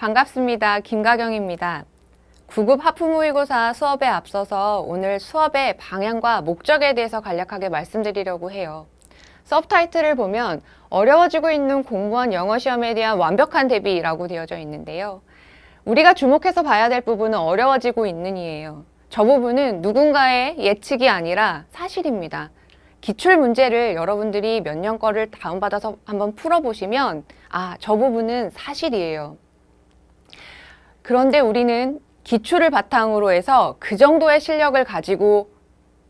반갑습니다. 김가경입니다. 9급 하프 모의고사 수업에 앞서서 오늘 수업의 방향과 목적에 대해서 간략하게 말씀드리려고 해요. 서브타이틀을 보면 어려워지고 있는 공무원 영어 시험에 대한 완벽한 대비라고 되어져 있는데요. 우리가 주목해서 봐야 될 부분은 어려워지고 있는 이에요. 저 부분은 누군가의 예측이 아니라 사실입니다. 기출 문제를 여러분들이 몇 년 거를 다운받아서 한번 풀어보시면 저 부분은 사실이에요. 그런데 우리는 기출을 바탕으로 해서 그 정도의 실력을 가지고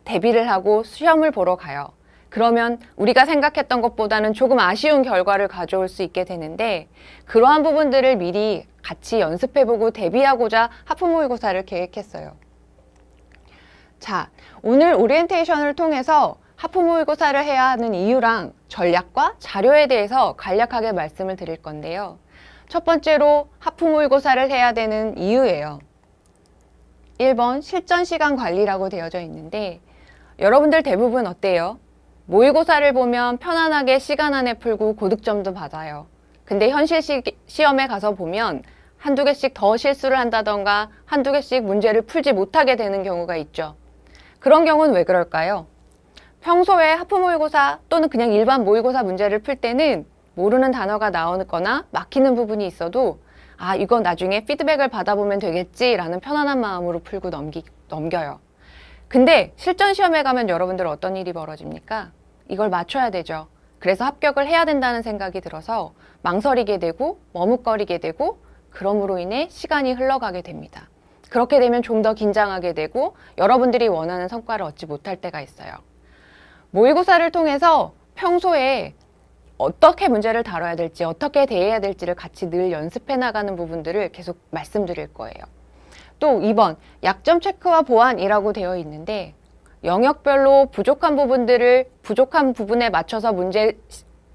대비를 하고 시험을 보러 가요. 그러면 우리가 생각했던 것보다는 조금 아쉬운 결과를 가져올 수 있게 되는데 그러한 부분들을 미리 같이 연습해보고 대비하고자 하프 모의고사를 계획했어요. 자, 오늘 오리엔테이션을 통해서 하프 모의고사를 해야 하는 이유랑 전략과 자료에 대해서 간략하게 말씀을 드릴 건데요. 첫 번째로 하프 모의고사를 해야 되는 이유예요. 1번 실전 시간 관리라고 되어져 있는데 여러분들 대부분 어때요? 모의고사를 보면 편안하게 시간 안에 풀고 고득점도 받아요. 근데 현실 시험에 가서 보면 한두 개씩 더 실수를 한다던가 한두 개씩 문제를 풀지 못하게 되는 경우가 있죠. 그런 경우는 왜 그럴까요? 평소에 하프 모의고사 또는 그냥 일반 모의고사 문제를 풀 때는 모르는 단어가 나오거나 막히는 부분이 있어도 이건 나중에 피드백을 받아보면 되겠지라는 편안한 마음으로 풀고 넘겨요. 근데 실전 시험에 가면 여러분들 어떤 일이 벌어집니까? 이걸 맞춰야 되죠. 그래서 합격을 해야 된다는 생각이 들어서 망설이게 되고 머뭇거리게 되고 그럼으로 인해 시간이 흘러가게 됩니다. 그렇게 되면 좀 더 긴장하게 되고 여러분들이 원하는 성과를 얻지 못할 때가 있어요. 모의고사를 통해서 평소에 어떻게 문제를 다뤄야 될지, 어떻게 대해야 될지를 같이 늘 연습해 나가는 부분들을 계속 말씀드릴 거예요. 또 2번, 약점 체크와 보완이라고 되어 있는데 영역별로 부족한 부분에 맞춰서 문제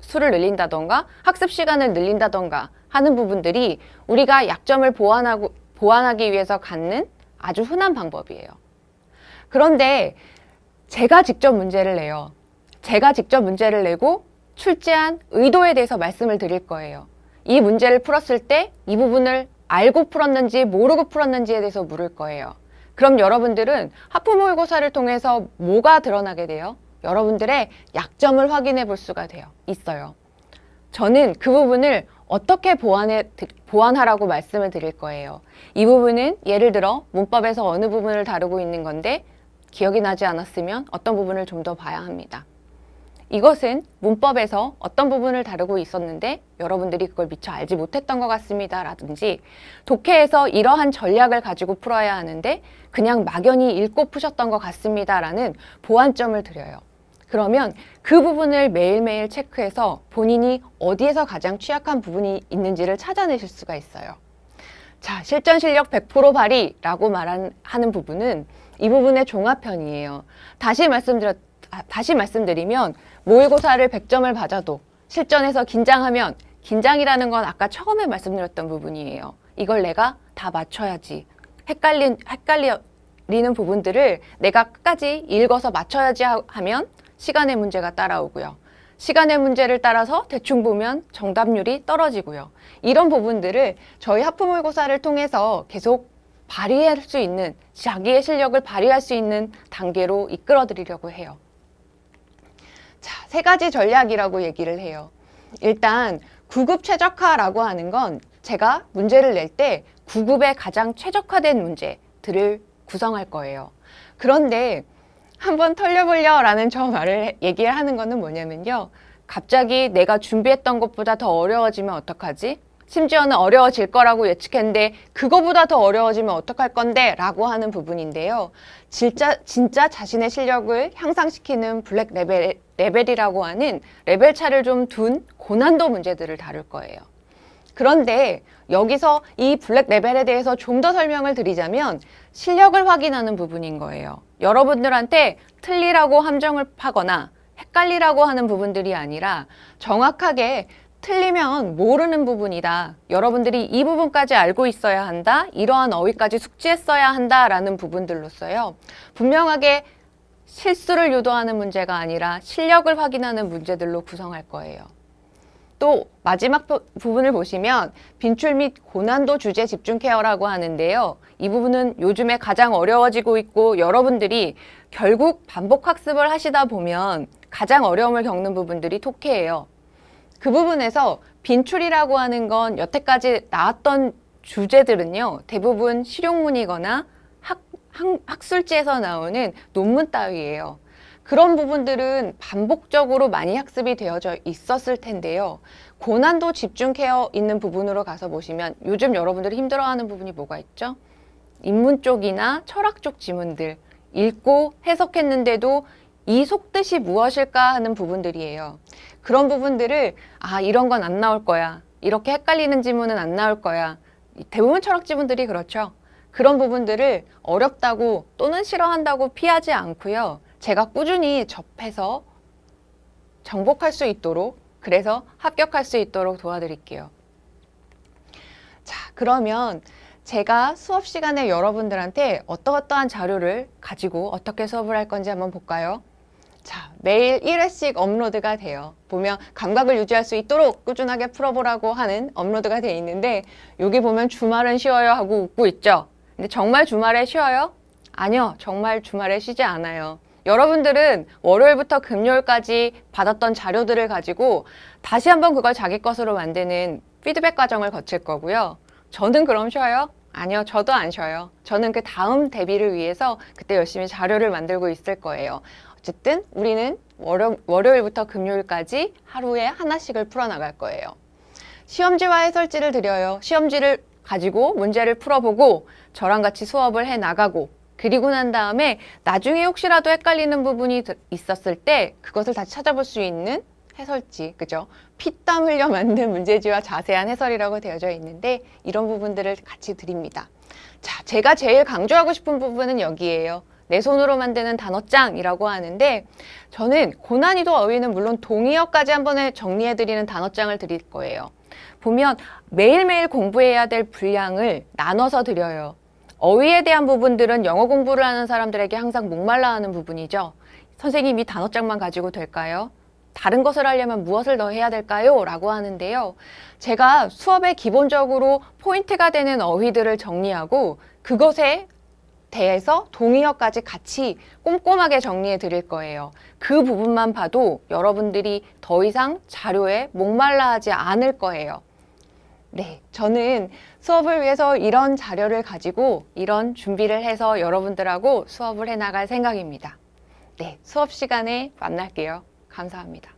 수를 늘린다던가 학습 시간을 늘린다던가 하는 부분들이 우리가 약점을 보완하기 위해서 갖는 아주 흔한 방법이에요. 그런데 제가 직접 문제를 내요. 제가 직접 문제를 내고 출제한 의도에 대해서 말씀을 드릴 거예요. 이 문제를 풀었을 때 이 부분을 알고 풀었는지 모르고 풀었는지에 대해서 물을 거예요. 그럼 여러분들은 하프 모의고사를 통해서 뭐가 드러나게 돼요? 여러분들의 약점을 확인해 볼 수가 있어요. 저는 그 부분을 어떻게 보완하라고 말씀을 드릴 거예요. 이 부분은 예를 들어 문법에서 어느 부분을 다루고 있는 건데 기억이 나지 않았으면 어떤 부분을 좀 더 봐야 합니다. 이것은 문법에서 어떤 부분을 다루고 있었는데 여러분들이 그걸 미처 알지 못했던 것 같습니다. 라든지 독해에서 이러한 전략을 가지고 풀어야 하는데 그냥 막연히 읽고 푸셨던 것 같습니다. 라는 보완점을 드려요. 그러면 그 부분을 매일매일 체크해서 본인이 어디에서 가장 취약한 부분이 있는지를 찾아내실 수가 있어요. 자, 실전 실력 100% 발휘라고 하는 부분은 이 부분의 종합편이에요. 다시 말씀드리면 모의고사를 100점을 받아도 실전에서 긴장하면 긴장이라는 건 아까 처음에 말씀드렸던 부분이에요. 이걸 내가 다 맞춰야지. 헷갈리는 부분들을 내가 끝까지 읽어서 맞춰야지 하면 시간의 문제가 따라오고요. 시간의 문제를 따라서 대충 보면 정답률이 떨어지고요. 이런 부분들을 저희 하프 모의고사를 통해서 계속 발휘할 수 있는, 자기의 실력을 발휘할 수 있는 단계로 이끌어 드리려고 해요. 자, 3가지 전략이라고 얘기를 해요. 일단 9급 최적화라고 하는 건 제가 문제를 낼 때 9급에 가장 최적화된 문제들을 구성할 거예요. 그런데 한번 털려보려라는 얘기를 하는 거는 뭐냐면요. 갑자기 내가 준비했던 것보다 더 어려워지면 어떡하지? 심지어는 어려워질 거라고 예측했는데 그거보다 더 어려워지면 어떡할 건데? 라고 하는 부분인데요. 진짜 자신의 실력을 향상시키는 블랙 레벨이라고 하는 레벨 차를 좀 둔 고난도 문제들을 다룰 거예요. 그런데 여기서 이 블랙 레벨에 대해서 좀 더 설명을 드리자면 실력을 확인하는 부분인 거예요. 여러분들한테 틀리라고 함정을 파거나 헷갈리라고 하는 부분들이 아니라 정확하게 틀리면 모르는 부분이다. 여러분들이 이 부분까지 알고 있어야 한다. 이러한 어휘까지 숙지했어야 한다. 라는 부분들로서요. 분명하게 실수를 유도하는 문제가 아니라 실력을 확인하는 문제들로 구성할 거예요. 또 마지막 부분을 보시면 빈출 및 고난도 주제 집중 케어라고 하는데요. 이 부분은 요즘에 가장 어려워지고 있고 여러분들이 결국 반복 학습을 하시다 보면 가장 어려움을 겪는 부분들이 독해예요. 그 부분에서 빈출이라고 하는 건 여태까지 나왔던 주제들은요, 대부분 실용문이거나 학술지에서 나오는 논문 따위예요. 그런 부분들은 반복적으로 많이 학습이 되어져 있었을 텐데요. 고난도 집중 케어 있는 부분으로 가서 보시면 요즘 여러분들이 힘들어하는 부분이 뭐가 있죠? 인문 쪽이나 철학 쪽 지문들 읽고 해석했는데도 이 속뜻이 무엇일까 하는 부분들이에요. 그런 부분들을 이런 건 안 나올 거야. 이렇게 헷갈리는 지문은 안 나올 거야. 대부분 철학 지문들이 그렇죠. 그런 부분들을 어렵다고 또는 싫어한다고 피하지 않고요. 제가 꾸준히 접해서 정복할 수 있도록, 그래서 합격할 수 있도록 도와드릴게요. 자, 그러면 제가 수업 시간에 여러분들한테 어떠한 자료를 가지고 어떻게 수업을 할 건지 한번 볼까요? 자, 매일 1회씩 업로드가 돼요. 보면 감각을 유지할 수 있도록 꾸준하게 풀어보라고 하는 업로드가 돼 있는데, 여기 보면 주말은 쉬어요 하고 웃고 있죠? 근데 정말 주말에 쉬어요? 아니요, 정말 주말에 쉬지 않아요. 여러분들은 월요일부터 금요일까지 받았던 자료들을 가지고 다시 한번 그걸 자기 것으로 만드는 피드백 과정을 거칠 거고요. 저는 그럼 쉬어요? 아니요, 저도 안 쉬어요. 저는 그 다음 대비를 위해서 그때 열심히 자료를 만들고 있을 거예요. 어쨌든 우리는 월요일부터 금요일까지 하루에 하나씩을 풀어나갈 거예요. 시험지와 해설지를 드려요. 시험지를 가지고 문제를 풀어보고 저랑 같이 수업을 해나가고, 그리고 난 다음에 나중에 혹시라도 헷갈리는 부분이 있었을 때 그것을 다시 찾아볼 수 있는 해설지, 그죠? 피땀 흘려 만든 문제지와 자세한 해설이라고 되어져 있는데 이런 부분들을 같이 드립니다. 자, 제가 제일 강조하고 싶은 부분은 여기에요. 내 손으로 만드는 단어장이라고 하는데, 저는 고난이도 어휘는 물론 동의어까지 한 번에 정리해드리는 단어장을 드릴 거예요. 보면 매일매일 공부해야 될 분량을 나눠서 드려요. 어휘에 대한 부분들은 영어 공부를 하는 사람들에게 항상 목말라 하는 부분이죠. 선생님이 단어장만 가지고 될까요? 다른 것을 하려면 무엇을 더 해야 될까요? 라고 하는데요. 제가 수업에 기본적으로 포인트가 되는 어휘들을 정리하고 그것에 대해서 동의어까지 같이 꼼꼼하게 정리해 드릴 거예요. 그 부분만 봐도 여러분들이 더 이상 자료에 목말라 하지 않을 거예요. 네, 저는 수업을 위해서 이런 자료를 가지고 이런 준비를 해서 여러분들하고 수업을 해나갈 생각입니다. 네, 수업 시간에 만날게요. 감사합니다.